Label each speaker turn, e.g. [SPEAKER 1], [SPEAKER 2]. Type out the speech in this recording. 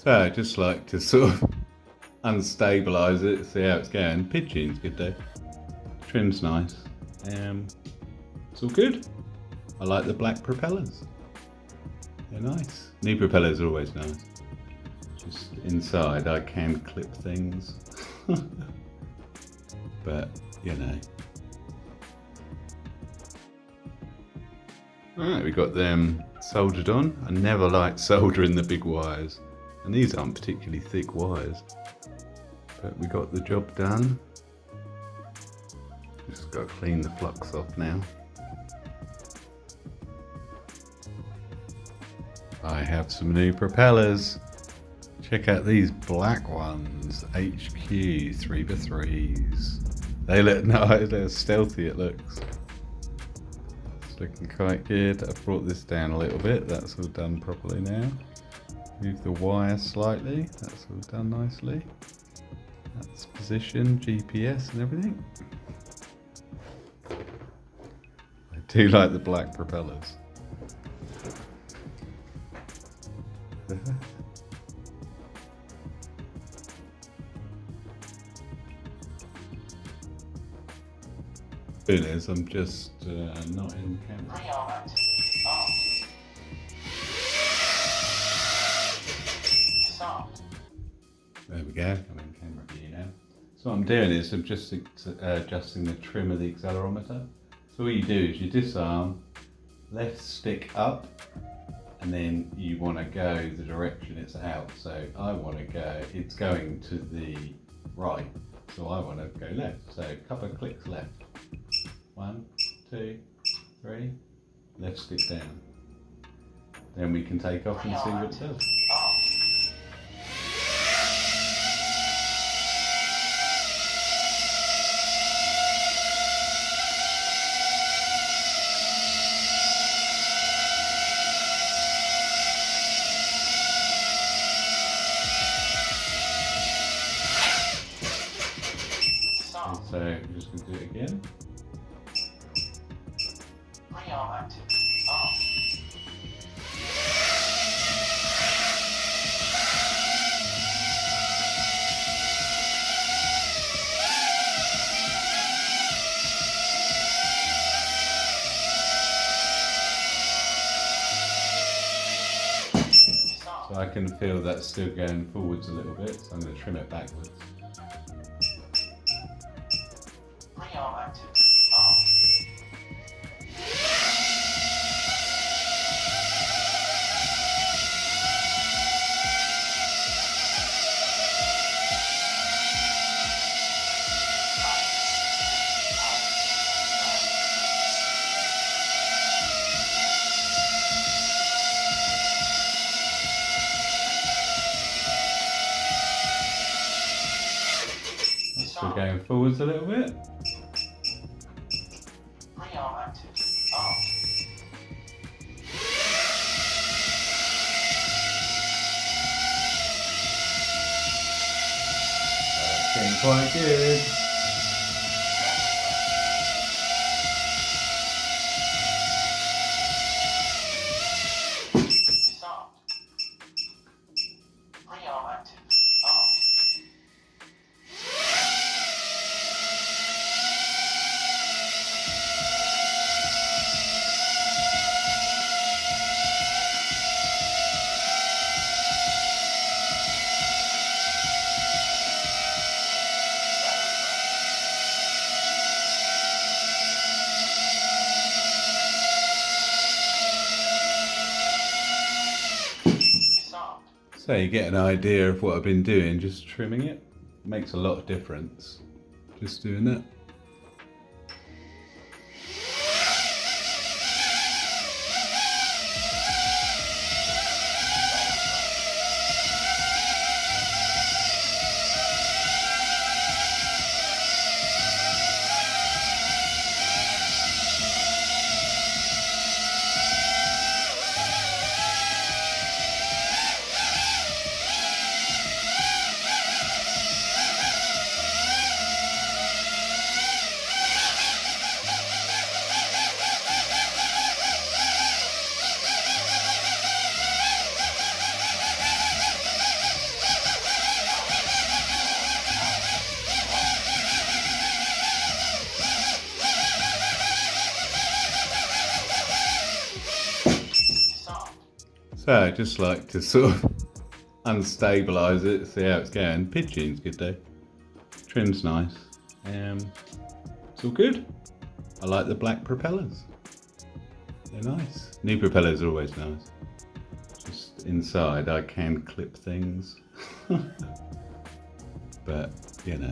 [SPEAKER 1] So I just like to sort of unstabilize it, see how it's going. Pitching's good though. Trim's nice. It's all good. I like the black propellers. They're nice. New propellers are always nice. Just inside I can clip things. But, you know. Alright, we got them soldered on. I never like soldering the big wires. And these aren't particularly thick wires. But we got the job done. Just got to clean the flux off now. I have some new propellers. Check out these black ones, HQ 3x3s. They look nice, they're stealthy it looks. It's looking quite good. I've brought this down a little bit, that's all done properly now. Move the wire slightly, that's all done nicely. That's position, GPS and everything. I do like the black propellers. It is, I'm just not in camera. There we go, I'm in camera view now. So what I'm doing is I'm just adjusting the trim of the accelerometer. So what you do is you disarm, left stick up, and then you want to go the direction it's out. So I want to go, it's going to the right, so I want to go left. So a couple of clicks left. 1, 2, 3, left stick down. Then we can take off and see what it does. So I'm just going to do it again. So I can feel that's still going forwards a little bit, so I'm going to trim it backwards. Still going forwards a little bit. That's getting quite good. So you get an idea of what I've been doing, just trimming it. Makes a lot of difference, just doing that. fair, I just like to sort of unstabilise it, see how it's going. Pitching's good though. Trim's nice. It's all good. I like the black propellers. They're nice. New propellers are always nice. Just inside I can clip things. But, you know,